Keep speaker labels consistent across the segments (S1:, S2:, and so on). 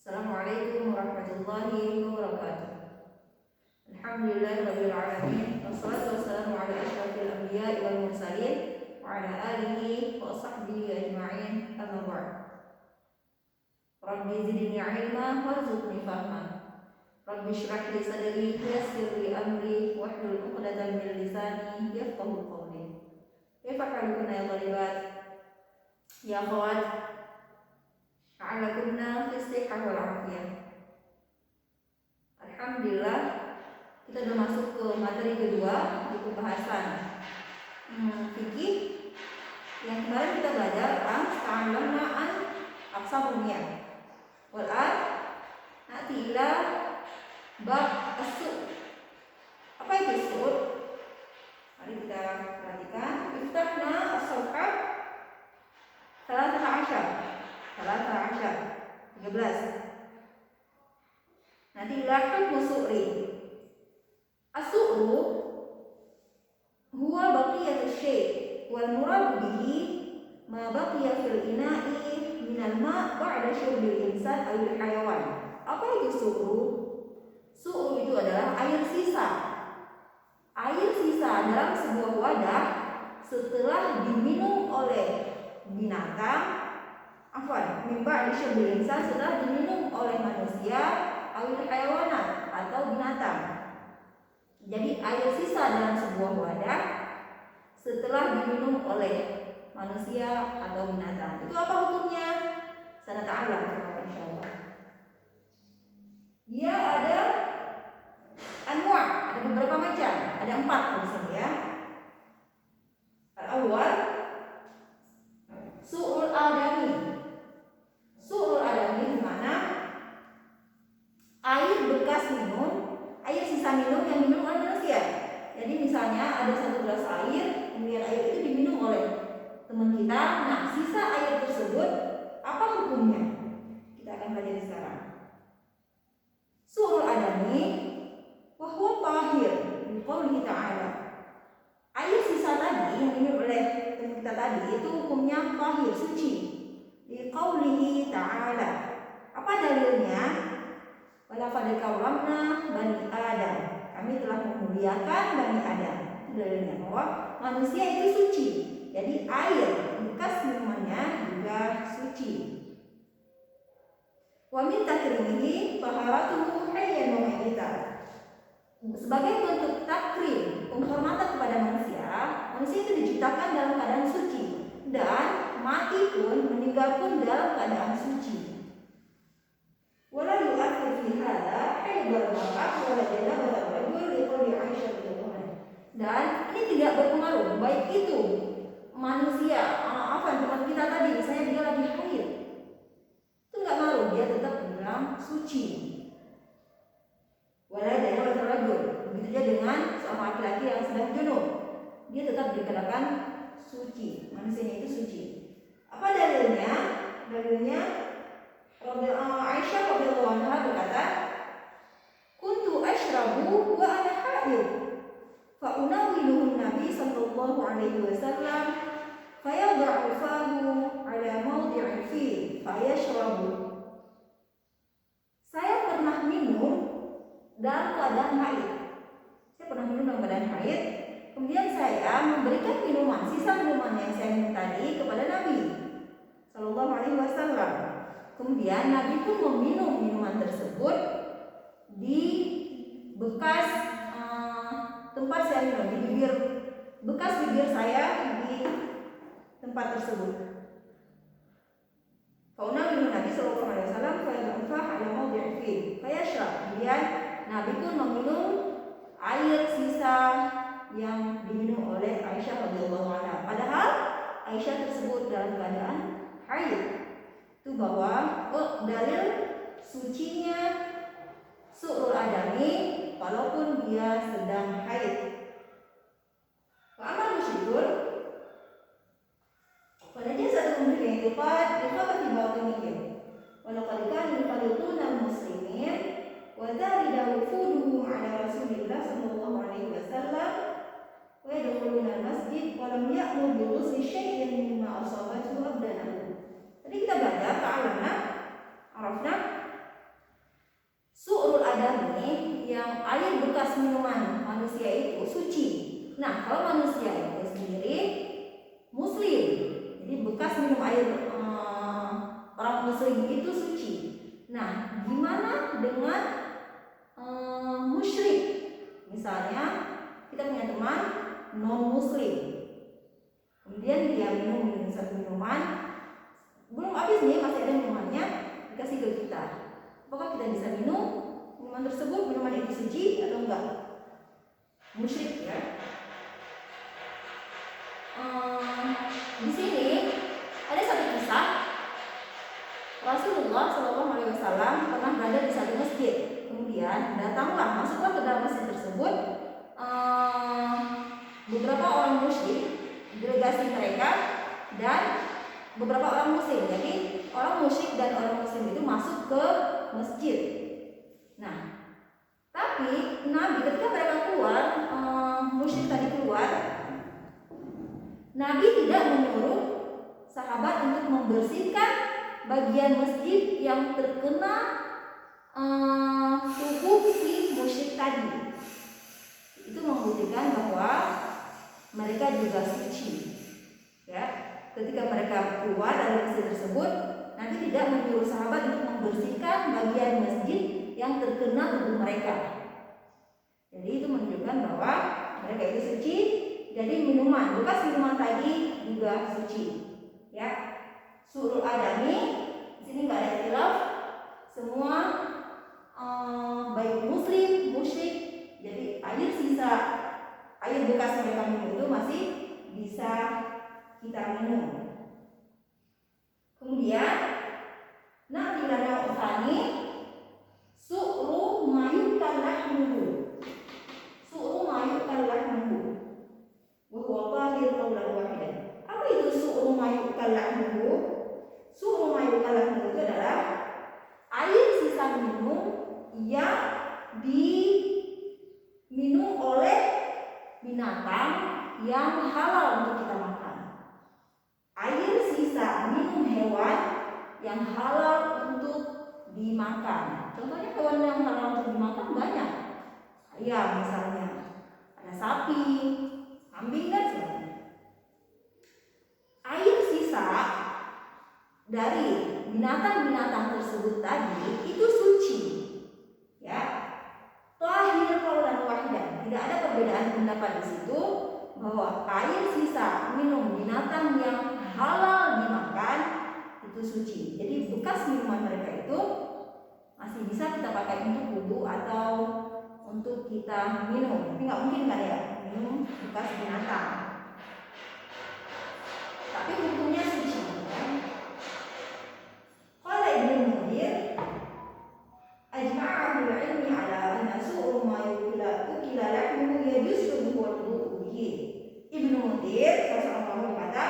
S1: Assalamualaikum warahmatullahi wabarakatuh. Alhamdulillahirabbil alamin wassalatu wassalamu ala asyrafil anbiya'i wal mursalin wa ala alihi wa sahbihi ajma'in amma ba'd. Rabbi zidni ilma warzuqni fahma. Rabbi shrah li sadri yassir li amri wahlul 'uqdatam min lisani yafqahu qawli. Kaifa halukuna ya thalibat? Ya akhwat, a'lakunna fi sihhah wal afiyah. Alhamdulillah, kita sudah masuk ke materi kedua di pembahasan fikih. Yang kemarin kita belajar tentang ta'allamna an aqsamul niyah. Wal an na'ti ila bab as-su'. Apa itu su'? Mari kita perhatikan. Iftahna as-safhah 13. Nanti lahad musu'ri. As-su'ru huwa baqiyatu syai' wal murad bihi ma baqiya fil ina'i minal ma' ba'da syurbil insan aw hayawan. Apa itu su'ru? Su'ru itu adalah air sisa. Air sisa dalam sebuah wadah setelah diminum oleh binatang, mimba di syurbil insan, setelah diminum oleh manusia, awil hayawanat atau binatang. Jadi air sisa dalam sebuah wadah setelah diminum oleh manusia atau binatang. Itu apa hukumnya? Sana ta'ala insyaallah. Dia ada anwa', ada beberapa macam, ada 4 di sini ya. Al-awwal su'ul adami. Su'ul adami mana? Air bekas minum, air sisa minum yang diminum oleh manusia. Jadi misalnya ada 1 gelas air, kemudian air itu diminum oleh teman kita. Nah, sisa air tersebut apa hukumnya? Kita akan pelajari sekarang. Su'ul adami wa huwa tahir bi qouli ta'ala. Air sisa tadi yang diminum oleh teman kita tadi itu hukumnya tahir, suci. Bi qoulihi ta'ala. Apa dalilnya? Walaqad karramna bani Adam. Kami telah memuliakan bani Adam. Itu dalilnya bahwa manusia itu suci. Jadi air bekas minumannya juga suci. Wa min takrimihi taharatuhu hayyan wa mayyitan. Sebagai bentuk takrim, penghormatan kepada manusia, manusia itu diciptakan dalam keadaan suci dan mati pun, meninggal pun dalam keadaan suci. Wala yu'athir fi hadza haidul mar'ah wala janabatul rajul liqouli Aisyah radhiyallahu anha. Dan ini tidak berpengaruh baik itu manusia, teman kita tadi misalnya dia lagi haid. Itu enggak malu, dia tetap dibilang suci. Wala janabatul rajul. Begitu juga dengan seorang laki-laki yang sedang junub. Dia tetap dikatakan suci. Manusianya itu suci. Apa dalilnya? Dalilnya Aisyah radhiyallahu anha berkata, "Kuntu asyrabu wa ana haid, fa unawiluhu Nabi sallallahu alaihi wasallam, fa yad'u fahu ala mawdi'i fi, fa yashrabu." Saya pernah minum dalam keadaan haid. Kemudian saya memberikan minuman, sisa minuman yang saya minum tadi kepada Nabi sallallahu alaihi wasallam. Kemudian Nabi pun meminum minuman tersebut di bekas tempat saya minum, di bibir, bekas bibir saya di tempat tersebut. Fauna minum Nabi sallallahu alaihi wasallam fa yadfah ala mawdi'i fi fa yashrab. Kemudian Nabi pun meminum air sisa yang diminum oleh Aisyah radhiyallahu anha. Padahal Aisyah tersebut dalam keadaan haid. Itu bahwa dalil sucinya su'ul adami walaupun dia sedang haid. Wa amal musyrikun pada dia satu memberi itiqad bi khabati batinihim wa laqad kanu yuqalliduna al-muslimin wa zarida wufuduhum ala Rasulillah sallallahu alaihi wasallam wa yadkhuluna al-masjid wa lam ya'mur bi ghusli syai'in mimma asabathu abdanahu. Tadi kita belajar ta'allamna arafna adami yang air bekas minuman manusia itu suci. Nah, kalau manusia itu sendiri muslim, jadi bekas minum air orang muslim itu suci. Nah, gimana dengan musyrik? Misalnya kita punya teman non muslim, kemudian dia minum satu minuman, belum habis nih, masih ada minumannya, dikasih ke kita. Apakah kita bisa minum minuman tersebut? Minuman itu suci atau enggak? Musyrik ya. Di sini ada satu kisah. Rasulullah SAW pernah berada di satu masjid. Kemudian masuklah ke dalam masjid tersebut beberapa orang musyrik, delegasi mereka, dan beberapa orang muslim. Jadi orang musyrik dan orang muslim itu masuk ke masjid. Nah, tapi Nabi ketika mereka keluar, musyrik tadi keluar, Nabi tidak menyuruh sahabat untuk membersihkan bagian masjid yang terkena tubuh si musyrik tadi. Itu membuktikan bahwa mereka juga suci. Ya, ketika mereka keluar dari masjid tersebut, Nabi tidak menyuruh sahabat untuk membersihkan bagian masjid yang terkena tubuh mereka. Jadi itu menunjukkan bahwa mereka itu suci. Jadi bekas minuman tadi juga suci. Ya, surul adami, di sini nggak ada ikhtilaf, semua baik muslim, musyrik. Jadi air bekas mereka minum itu masih bisa kita minum. Kemudian nakilana utani su'ru mayukan lahmuhu. Su'ru mayukan lahmuhu wa huwa tahir qawlan wahidan. Apa itu su'ru mayukan lahmuhu? Su'ru mayukan lahmuhu itu adalah air sisa minum yang diminum oleh binatang yang halal untuk kita makan. Air sisa minum hewan yang halal untuk dimakan. Contohnya hewan yang halal untuk dimakan banyak. Ayam misalnya, ada sapi, kambing dan sebagainya. Air sisa dari binatang-binatang tersebut tadi itu suci. Ya. Tahir qaulan wahidan. Tidak ada perbedaan pendapat di situ bahwa air sisa minum binatang yang halal dimakan itu suci. Jadi bekas minuman mereka itu masih bisa kita pakai untuk wudu atau untuk kita minum. Tapi nggak mungkin kan ya minum bekas binatang. Tapi hukumnya suci. Qala Ibnu Munzir ajma'u al-'ilmi 'ala anna su'ru ma ukila lahmuhu yajuzu wa wudu'u bihi. Ibnu Munzir sallallahu berkata,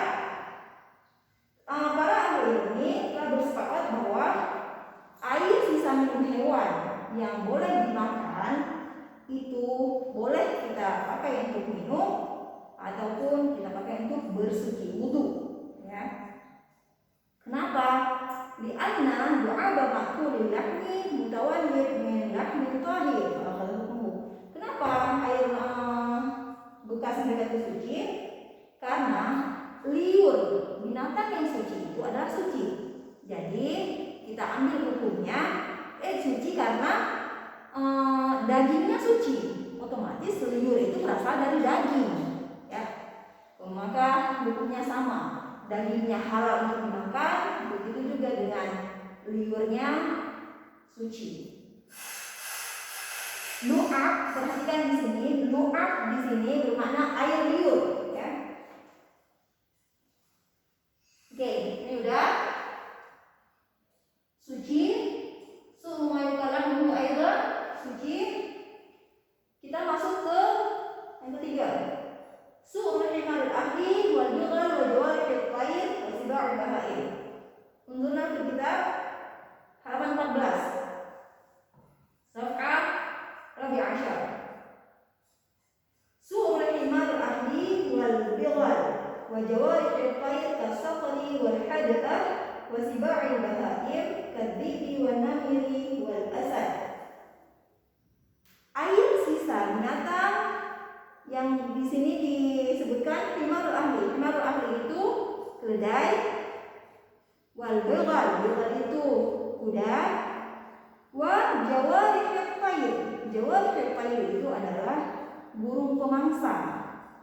S1: para ahli ilmi telah bersepakat bahwa air sisa minum hewan yang boleh dimakan itu boleh kita pakai untuk minum ataupun kita pakai untuk bersuci wudu. Ya. Kenapa? Li'anna du'aba ma'kulil lahmi mutawallid min lahmin tahir. Kenapa air bekas mereka itu suci? Karena liur binatang yang suci itu adalah suci. Jadi kita ambil hukumnya suci karena dagingnya suci. Otomatis liur itu berasal dari daging. Ya. Maka hukumnya sama. Dagingnya halal untuk dimakan, begitu juga dengan liurnya suci. Lu'ab, perhatikan di sini, lu'ab di sini bermakna air liur, ya. Oke, ini udah suci. Suruh mayukalah minum air suci. Kita masuk ke yang ketiga. Su'ul himarul ahli wal jughal wa jawarihil tayr wa siba'ul bahaim. Unzurna ke kitab halaman 14. Safhat Rabi' Ashar. Su'ul himarul ahli wal jughal wa jawarihil tayr kasaqli wal hadqah wa siba'ul bahaim kadhibi wan namiri wal asad. disebutkan himarul ahli. Himarul ahli itu keledai. Wal bighal, bighal itu kuda. Wa jawarihut tayr. Jawarihut tayr itu adalah burung pemangsa.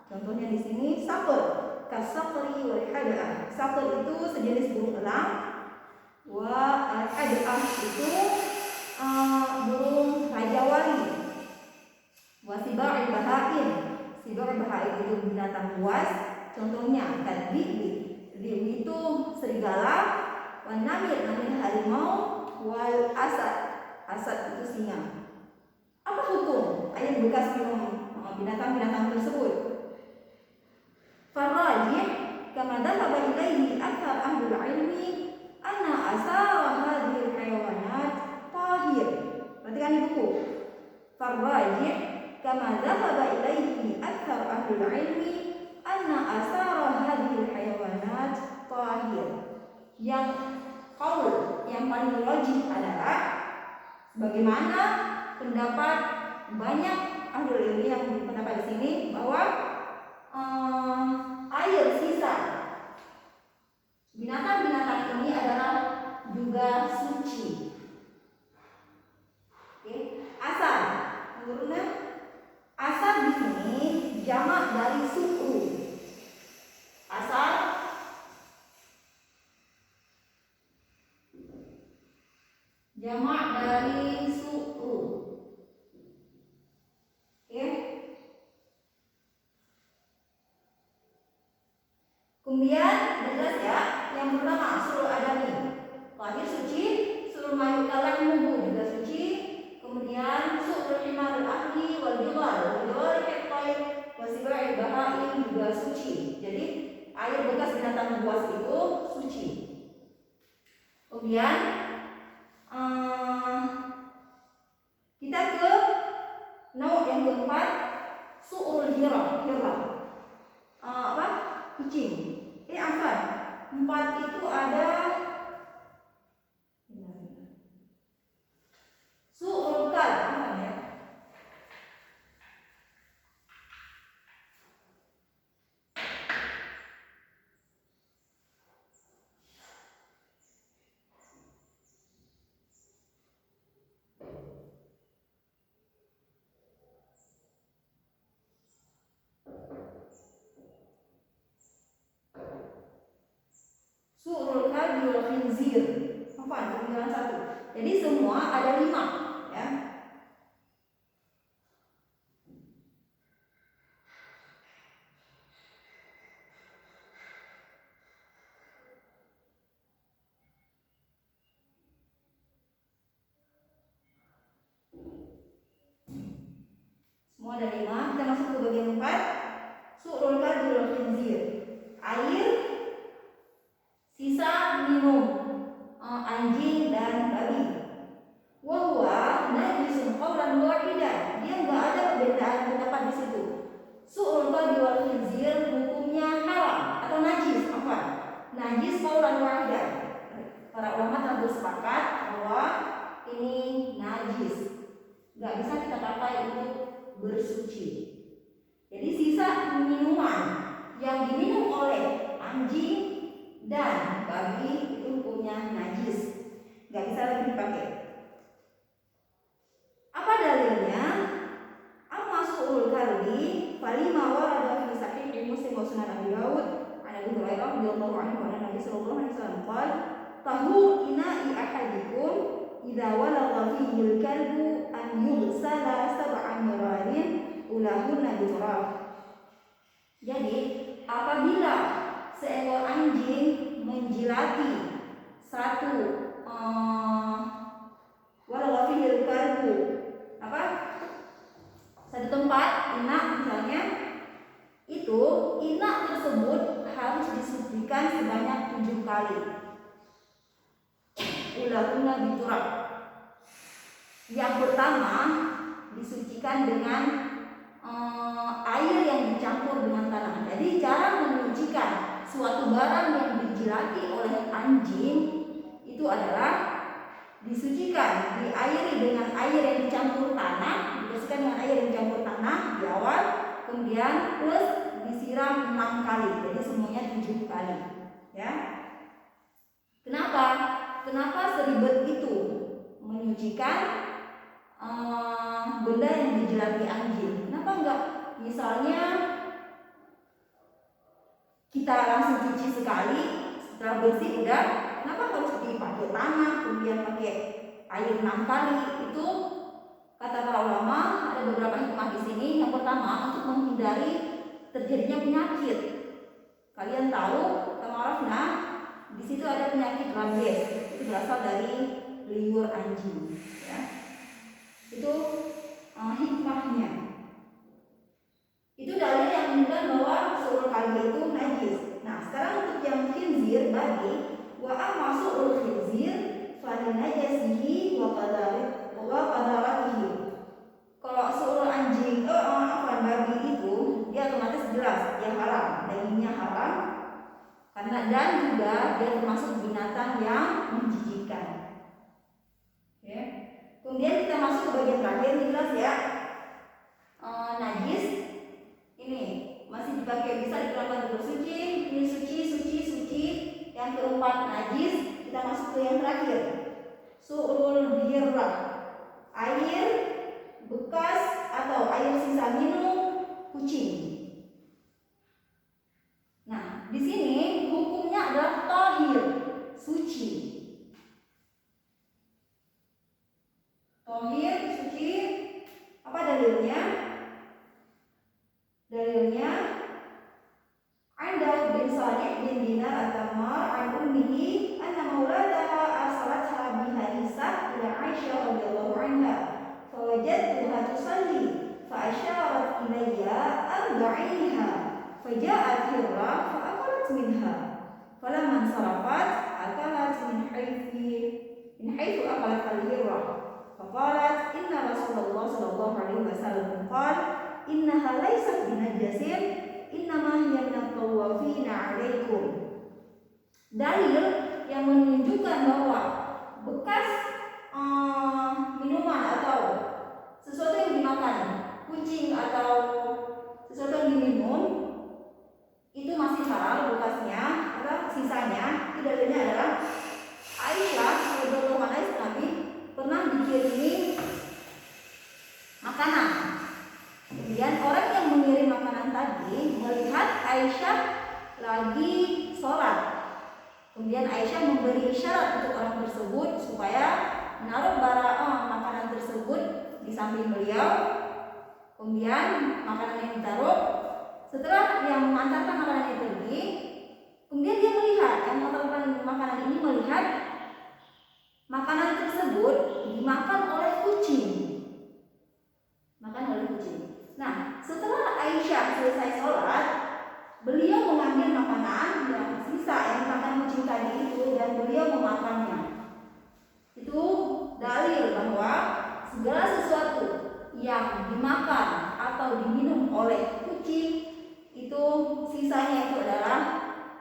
S1: Contohnya di sini saqr, kasaqri wal hada'ah. Saqr itu sejenis burung elang. Wa al-hada'ah itu burung rajawali. Wa sibai bahain. Sibai bahain itu binatang buas. Contohnya kadhi'bi. Dhi'bi itu serigala. Wan namir, namir harimau. Wal asad. Asad itu singa. Apa hukum ayat bekas minum binatang-binatang tersebut? Farrajih kama dhahaba ilaihi akthar ahlul ilmi anna asara hadhil hayawanat tahir. Perhatikan di buku. Farrajih kama dhahaba ilaihi akthar ahlul ilmi anna asara hadhil hayawanat tahir. Yang qaul yang paling rajih adalah bagaimana pendapat banyak ahli ilmu yang berpendapat di sini bahwa air sisa binatang-binatang ini adalah juga suci. Oke, asal menurutnya asal di sini jamak dari su'ru. Asal jamak dari su'ru. Oke. Kemudian jelas ya, yang pertama surul adami, lahir suci, surul mayu kalam mubu juga suci. Kemudian surul himarul ahli wal bighal, wal hiqai wasibai bahaim juga suci. Jadi air bekas binatang buas itu suci. Kemudian kita ke nomor yang keempat, su'ul hirah. Apa? Kucing. Apa? 4 itu ada su'ul kalb, apa ya? Su'ul kalbi wal khinzir. Apa? Pemilihan 1. Jadi semua ada 5, ya. Semua ada 5. Kita masuk ke bagian 4. Su'ul kalbi wal khinzir. Air sisa minum anjing dan babi. Wahwa najisun qawlan wahidan. Dia enggak ada perbedaan pendapat di situ. Su'ul qalbi wal khinzir hukumnya haram atau najis, apa? Najis qawlan wahidan. Para ulama telah bersepakat bahwa ini najis. Enggak bisa kita pakai untuk bersuci. Jadi sisa minuman yang diminum oleh anjing dan babi itu hukumnya najis, nggak bisa lagi dipakai. Apa dalilnya? Al-Mas'ul Kalbi falima warada fi sahih Muslim wa Sunan Abi Dawud an Abi Hurairah radhiyallahu anhu anna Nabi sallallahu alaihi wasallam qala tahur ina'i ahadikum idza walagha fihi al-kalbu an yughsala sab'a miradin ulahunna biturab. Jadi apabila seekor anjing menjilati satu walau fihil kalbu, apa? Satu tempat inak misalnya, itu inak tersebut harus disucikan sebanyak 7 kali. Ulahunna biturab. Yang pertama disucikan dengan air yang dicampur dengan tanah. Jadi cara menyucikan suatu barang yang dijilati oleh anjing itu adalah disucikan, diairi dengan air yang dicampur tanah, dibersihkan dengan air yang dicampur tanah di awal, kemudian plus disiram 6 kali, jadi semuanya 7 kali. Ya. Kenapa? Kenapa seribet itu menyucikan benda yang dijelati anjing? Kenapa enggak misalnya kita langsung cuci sekali, setelah bersih udah? Kenapa harus dipakai tanah, kemudian pakai air 6 kali? Itu kata para ulama ada beberapa hikmah di sini. Yang pertama, untuk menghindari terjadinya penyakit. Kalian tahu, tamarafna, di situ ada penyakit rabies. Itu berasal dari liur anjing. Ya. Itu hikmahnya. Itu dalil yang menunjukkan bahwa su'ul kalbi itu najis. Nah, sekarang untuk yang khinzir babi, wa amma su'ul khinzir fa najasihi wa qadaratihi. Kalau su'ul anjing, babi itu dia otomatis jelas dia haram, dagingnya haram. Karena dan juga dia termasuk binatang yang menjijikkan. Oke. Kemudian kita masuk ke bagian terakhir, jelas ya. Najis ini masih dipakai, bisa digunakan untuk suci, ini suci. Yang keempat najis, kita masuk ke yang terakhir. Su'ul hirrah, air bekas atau air sisa minum kucing. Nah, di sini hukumnya adalah tahir, suci. Tahir, suci. Apa dalilnya? Dalilnya Anda bin Salih bin Dinar at-Tammar an ummihi anna mauladaha arsalatha bi hadisah ila Aisyah radhiyallahu anha fawajadtuha tusalli fa asyarat ilayya arba'iha faja'at hirra fa akalat minha falamma sarafat akalat min haythu akalat al-hirra faqalat inna Rasulullah sallallahu alaihi wasallam qala innaha laysat binajasin innama hiya minat tawafina 'alaikum. Dalil yang menunjukkan bahwa bekas minuman atau sesuatu yang dimakan kucing atau sesuatu yang diminum itu masih halal bekasnya atau sisanya. Itu dalilnya adalah Aisyah radhiyallahu anha Nabi pernah dikirimi makanan. Kemudian orang yang mengirim makanan tadi melihat Aisyah lagi sholat. Kemudian Aisyah memberi isyarat untuk orang tersebut supaya menaruh makanan tersebut di samping beliau. Kemudian makanan yang ditaruh. Setelah yang mengantarkan makanan itu pergi, kemudian dia melihat, yang mengantarkan makanan ini melihat makanan tersebut dimakan oleh kucing. Nah, setelah Aisyah selesai sholat, beliau mengambil makanan yang sisa yang dimakan kucing tadi itu dan beliau memakannya. Itu dalil bahwa segala sesuatu yang dimakan atau diminum oleh kucing itu sisanya itu adalah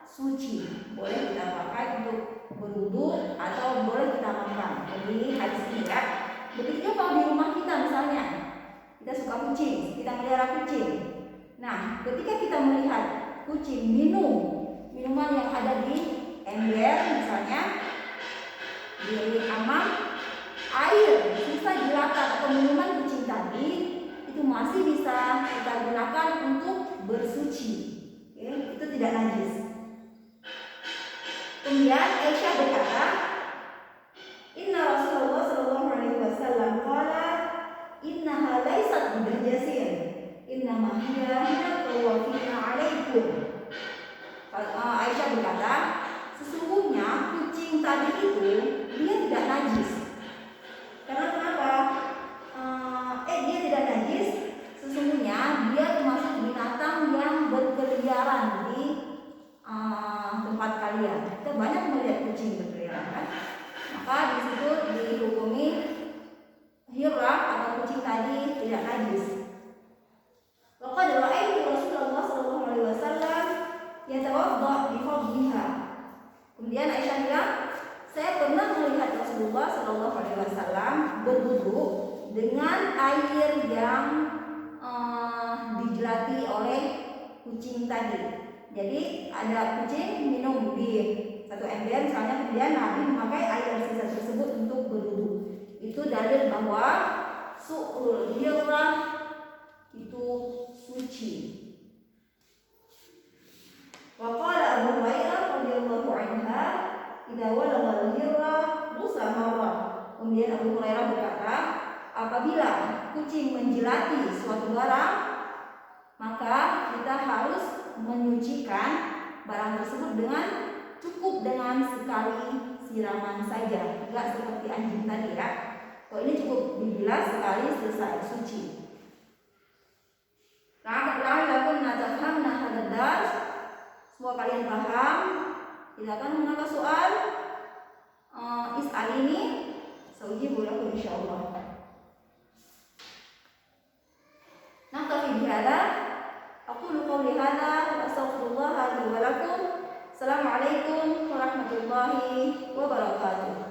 S1: suci, boleh kita pakai untuk berwudu atau boleh kita makan. Jadi hadis ini ya. Begitu kalau di rumah kita misalnya kita suka kucing, kita melihara kucing. Nah, ketika kita melihat kucing minum minuman yang ada di ember misalnya di amang, air sisa jilatan atau minuman kucing tadi itu masih bisa kita gunakan untuk bersuci. Itu tidak najis. Kemudian Aisyah berkata, Inna Rasulullah sallallahu alaihi wasallam qala innaha laysat binajasin innama hiya minat tawafina 'alaikum. Aisyah berkata, sesungguhnya kucing tadi itu dia tidak najis. Karena kenapa? Dia tidak najis. Sesungguhnya dia termasuk binatang yang berkeliaran di tempat kalian. Kita banyak melihat kucing berkeliaran kan? Maka di situ dihukumi hirrah atau kucing tadi tidak najis. Laqad ra'aitu Rasulullah sallallahu alaihi wasallam yatawadda bi fadliha. Kemudian Aisyah bilang, saya pernah melihat Rasulullah sallallahu alaihi wasallam berwudu dengan air yang dijelati oleh kucing tadi. Jadi ada kucing minum di 1 ember misalnya, kemudian Nabi memakai air sisa tersebut untuk berwudu. Itu dalil bahwa su'ul hirrah itu suci. Wa qala Abu Hurairah radhiyallahu anha, "Idza walagha al-hirrah ghusla marrah." Kemudian Abu Hurairah berkata, apabila kucing menjilati suatu barang, maka kita harus menyucikan barang tersebut dengan cukup dengan sekali siraman saja, enggak seperti anjing tadi ya. Kalau ini cukup dibilas sekali selesai suci. La'allakum natafhamna hadzal dars. Semoga kalian paham. Jika kan hunaka soal is'al ini saujibu lakum insyaallah. Naktafi bihadza. Aqulu qawli hadza wa astaghfirullah li wa lakum. Assalamualaikum warahmatullahi wabarakatuh.